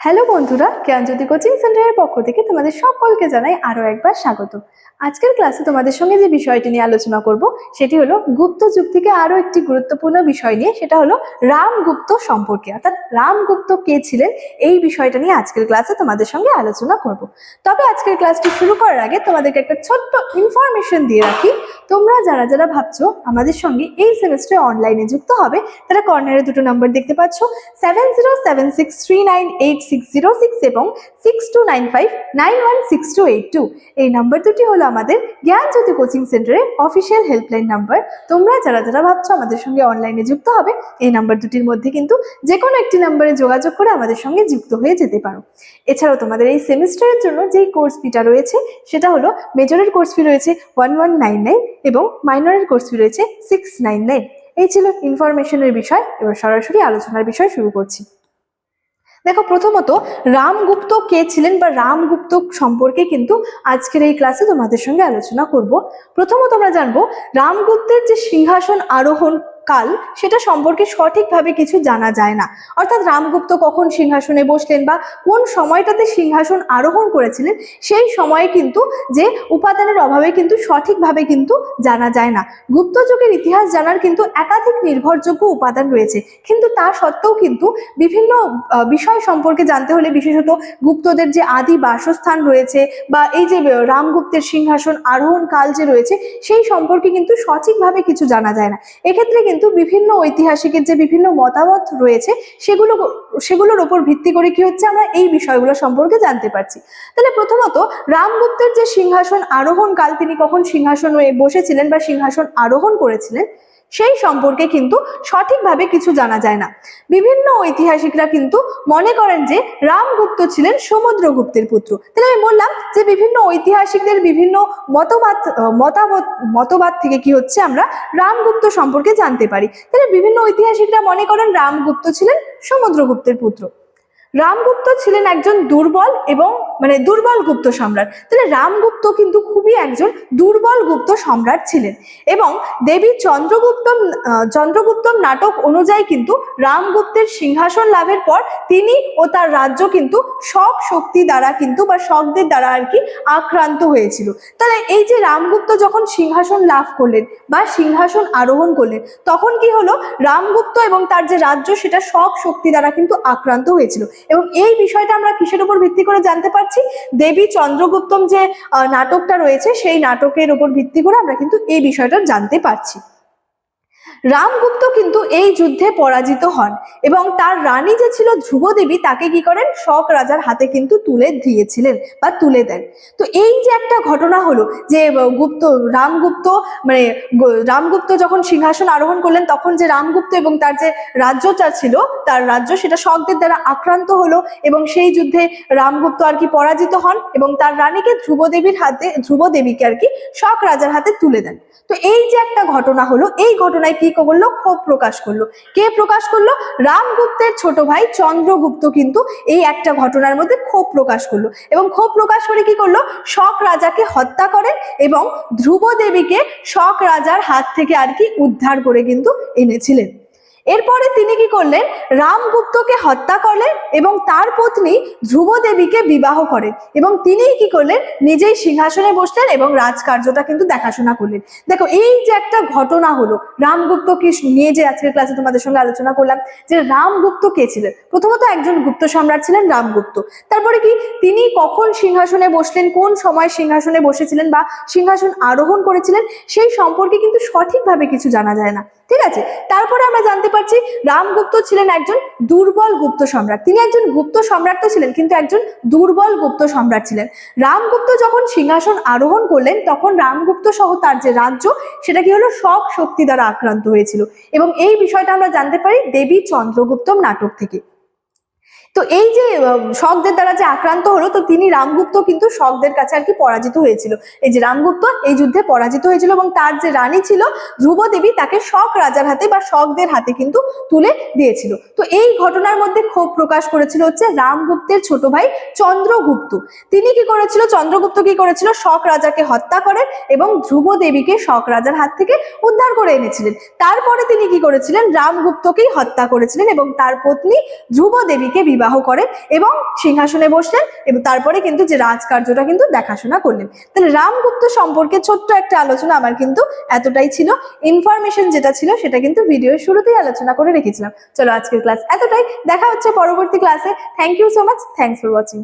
Hello বন্ধুরা, জ্ঞানজ্যোতি coaching সেন্টারের পক্ষ থেকে তোমাদের সকলকে জানাই আরো একবার স্বাগত। আজকের ক্লাসে তোমাদের সঙ্গে যে বিষয়টি নিয়ে আলোচনা করব সেটি হলো গুপ্ত যুগ থেকে আরো একটি গুরুত্বপূর্ণ বিষয় নিয়ে, সেটা হলো রামগুপ্ত সম্পর্কে। অর্থাৎ রামগুপ্ত কে ছিলেন এই বিষয়টা নিয়ে আজকের ক্লাসে তোমাদের সঙ্গে আলোচনা করব। তবে আজকের ক্লাসটি শুরু করার আগে তোমাদেরকে একটা ছোট্ট ইনফরমেশন দিয়ে রাখি। তোমরা যারা যারা ভাবছো আমাদের সঙ্গে এই সেমিস্টারে অনলাইনে যুক্ত হবে, তারা কর্নারে দুটো নাম্বার দেখতে পাচ্ছ, 7076398606 এবং 6295916282। এই নাম্বার দুটি হলো আমাদের জ্ঞানজ্যোতি কোচিং সেন্টারের অফিসিয়াল হেল্পলাইন নাম্বার। তোমরা যারা যারা ভাবছো আমাদের সঙ্গে অনলাইনে যুক্ত হবে, এই নাম্বার দুটির মধ্যে কিন্তু যে কোনো একটি নাম্বারে যোগাযোগ করে আমাদের সঙ্গে যুক্ত হয়ে যেতে পারো। এছাড়াও তোমাদের এই সেমিস্টারের জন্য যেই কোর্স ফিটা রয়েছে সেটা হলো মেজরের কোর্স ফি রয়েছে 1199 এবং মাইনরের কোর্স ফি রয়েছে 699। এই ছিল ইনফরমেশনের বিষয়। এবার সরাসরি আলোচনার বিষয় শুরু করছি। দেখো, প্রথমত রামগুপ্ত কে ছিলেন বা রামগুপ্ত সম্পর্কে কিন্তু আজকের এই ক্লাসে তোমাদের সঙ্গে আলোচনা করব। প্রথমত আমরা জানবো রামগুপ্তের যে সিংহাসন আরোহণ কাল, সেটা সম্পর্কে সঠিকভাবে কিছু জানা যায় না। অর্থাৎ রামগুপ্ত কখন সিংহাসনে বসলেন বা কোন সময়টাতে সিংহাসন আরোহণ করেছিলেন, সেই সময়ে কিন্তু যে উপাদানের অভাবে কিন্তু সঠিকভাবে কিন্তু জানা যায় না। গুপ্ত যুগের ইতিহাস জানার কিন্তু একাধিক নির্ভরযোগ্য উপাদান রয়েছে, কিন্তু তা সত্ত্বেও কিন্তু বিভিন্ন বিষয় সম্পর্কে জানতে হলে, বিশেষত গুপ্তদের যে আদি বাসস্থান রয়েছে বা এই যে রামগুপ্তের সিংহাসন আরোহণ কাল যে রয়েছে, সেই সম্পর্কে কিন্তু সঠিকভাবে কিছু জানা যায় না। এক্ষেত্রে কিন্তু বিভিন্ন ঐতিহাসিকের যে বিভিন্ন মতামত রয়েছে সেগুলোর উপর ভিত্তি করে কি হচ্ছে, আমরা এই বিষয়গুলো সম্পর্কে জানতে পারছি। তাহলে প্রথমত রামগুপ্তের যে সিংহাসন আরোহণ কাল, তিনি কখন সিংহাসনে বসেছিলেন বা সিংহাসন আরোহণ করেছিলেন, সেই সম্পর্কে কিন্তু সঠিকভাবে কিছু জানা যায় না। বিভিন্ন ঐতিহাসিকরা কিন্তু মনে করেন যে রামগুপ্ত ছিলেন সমুদ্রগুপ্তের পুত্র। তাহলে আমি বললাম যে বিভিন্ন ঐতিহাসিকদের বিভিন্ন মতবাদ থেকে কি হচ্ছে, আমরা রামগুপ্ত সম্পর্কে জানতে পারি। তাহলে বিভিন্ন ঐতিহাসিকরা মনে করেন রামগুপ্ত ছিলেন সমুদ্রগুপ্তের পুত্র। রামগুপ্ত ছিলেন একজন দুর্বল গুপ্ত সম্রাট। তাহলে রামগুপ্ত কিন্তু খুবই একজন দুর্বল গুপ্ত সম্রাট ছিলেন। এবং দেবী চন্দ্রগুপ্তম নাটক অনুযায়ী কিন্তু রামগুপ্তের সিংহাসন লাভের পর তিনি ও তার রাজ্য কিন্তু শক শক্তি দ্বারা কিন্তু বা শকদের দ্বারা আর কি আক্রান্ত হয়েছিল। তাহলে এই যে রামগুপ্ত যখন সিংহাসন লাভ করলেন বা সিংহাসন আরোহণ করলেন, তখন কি হলো, রামগুপ্ত এবং তার যে রাজ্য সেটা শক শক্তি দ্বারা কিন্তু আক্রান্ত হয়েছিল। এবং এই বিষয়টা আমরা কিসের উপর ভিত্তি করে জানতে পারছি, দেবী চন্দ্রগুপ্তম যে নাটকটা রয়েছে সেই নাটকের উপর ভিত্তি করে আমরা কিন্তু এই বিষয়টা জানতে পারছি। রামগুপ্ত কিন্তু এই যুদ্ধে পরাজিত হন এবং তার রানী যে ছিল ধ্রুবদেবী, তাকে কি করেন, শক রাজার হাতে কিন্তু তুলে দিয়েছিলেন বা তুলে দেন। তো এই যে একটা ঘটনা হলো যে রামগুপ্ত যখন সিংহাসন আরোহণ করলেন, তখন যে রামগুপ্ত এবং তার যে রাজ্যটা ছিল, তার রাজ্য সেটা শকদের দ্বারা আক্রান্ত হলো এবং সেই যুদ্ধে রামগুপ্ত আর কি পরাজিত হন এবং তার রানীকে ধ্রুবদেবীকে আর কি শক রাজার হাতে তুলে দেন। তো এই যে একটা ঘটনা হলো, এই ঘটনায় কি করলো, ক্ষোভ প্রকাশ করলো। কে প্রকাশ করলো? রামগুপ্তের ছোট ভাই চন্দ্রগুপ্ত কিন্তু এই একটা ঘটনার মধ্যে ক্ষোভ প্রকাশ করলো এবং ক্ষোভ প্রকাশ করে কি করলো, শক রাজাকে হত্যা করেন এবং ধ্রুবদেবীকে শক রাজার হাত থেকে আর কি উদ্ধার করে কিন্তু এনেছিলেন। এরপরে তিনি কি করলেন, রামগুপ্তকে হত্যা করলেন এবং তার পত্নী ধ্রুবদেবীকে বিবাহ করেন এবং তিনিই কি করলেন, নিজেই সিংহাসনে বসলেন এবং রাজকার্যটা কিন্তু দেখাশোনা করলেন। দেখো, এই যে একটা ঘটনা হলো, রামগুপ্তকে নিয়ে যে আজকের ক্লাসে তোমাদের সঙ্গে আলোচনা করলাম যে রামগুপ্ত কে ছিলেন। প্রথমত একজন গুপ্ত সম্রাট ছিলেন রামগুপ্ত। তারপরে কি, তিনি কখন সিংহাসনে বসলেন, কোন সময় সিংহাসনে বসেছিলেন বা সিংহাসন আরোহণ করেছিলেন, সেই সম্পর্কে কিন্তু সঠিকভাবে কিছু জানা যায় না। ঠিক আছে, তারপরে আমরা জানতে পারছি রামগুপ্ত ছিলেন একজন দুর্বল গুপ্ত সম্রাট। তিনি একজন গুপ্ত সম্রাট তো ছিলেন, কিন্তু একজন দুর্বল গুপ্ত সম্রাট ছিলেন। রামগুপ্ত যখন সিংহাসন আরোহণ করলেন, তখন রামগুপ্ত সহ তার যে রাজ্য সেটা কি হলো, শক শক্তি দ্বারা আক্রান্ত হয়েছিল এবং এই বিষয়টা আমরা জানতে পারি দেবী চন্দ্রগুপ্তম নাটক থেকে। তো এই যে শকদের দ্বারা যে আক্রান্ত হলো, তো তিনি রামগুপ্ত কিন্তু শকদের কাছে আর কি পরাজিত হয়েছিল। এই যে রামগুপ্ত এই যুদ্ধে পরাজিত হয়েছিল এবং তার যে রানী ছিল ধ্রুবদেবী, তাকে শক রাজার হাতে বা শকদের হাতে কিন্তু তুলে দিয়েছিল। তো এই ঘটনার মধ্যে ক্ষোভ প্রকাশ করেছিল হচ্ছে রামগুপ্তের ছোট ভাই চন্দ্রগুপ্ত। তিনি কি করেছিল, চন্দ্রগুপ্ত কি করেছিল, শক রাজাকে হত্যা করেন এবং ধ্রুবদেবীকে শক রাজার হাত থেকে উদ্ধার করে এনেছিলেন। তারপরে তিনি কি করেছিলেন, রামগুপ্তকেই হত্যা করেছিলেন এবং তার পত্নী ধ্রুবদেবীকে বিবাহ করেন এবং সিংহাসনে বসলেন এবং তারপরে কিন্তু যে রাজকার্যটা কিন্তু দেখাশোনা করলেন। তাহলে রামগুপ্ত সম্পর্কে ছোট্ট একটা আলোচনা আমার কিন্তু এতটাই ছিল। ইনফরমেশন যেটা ছিল সেটা কিন্তু ভিডিওর শুরুতেই আলোচনা করে রেখেছিলাম। চলো আজকের ক্লাস এতটাই, দেখা হচ্ছে পরবর্তী ক্লাসে। Thank you so much, thanks for watching.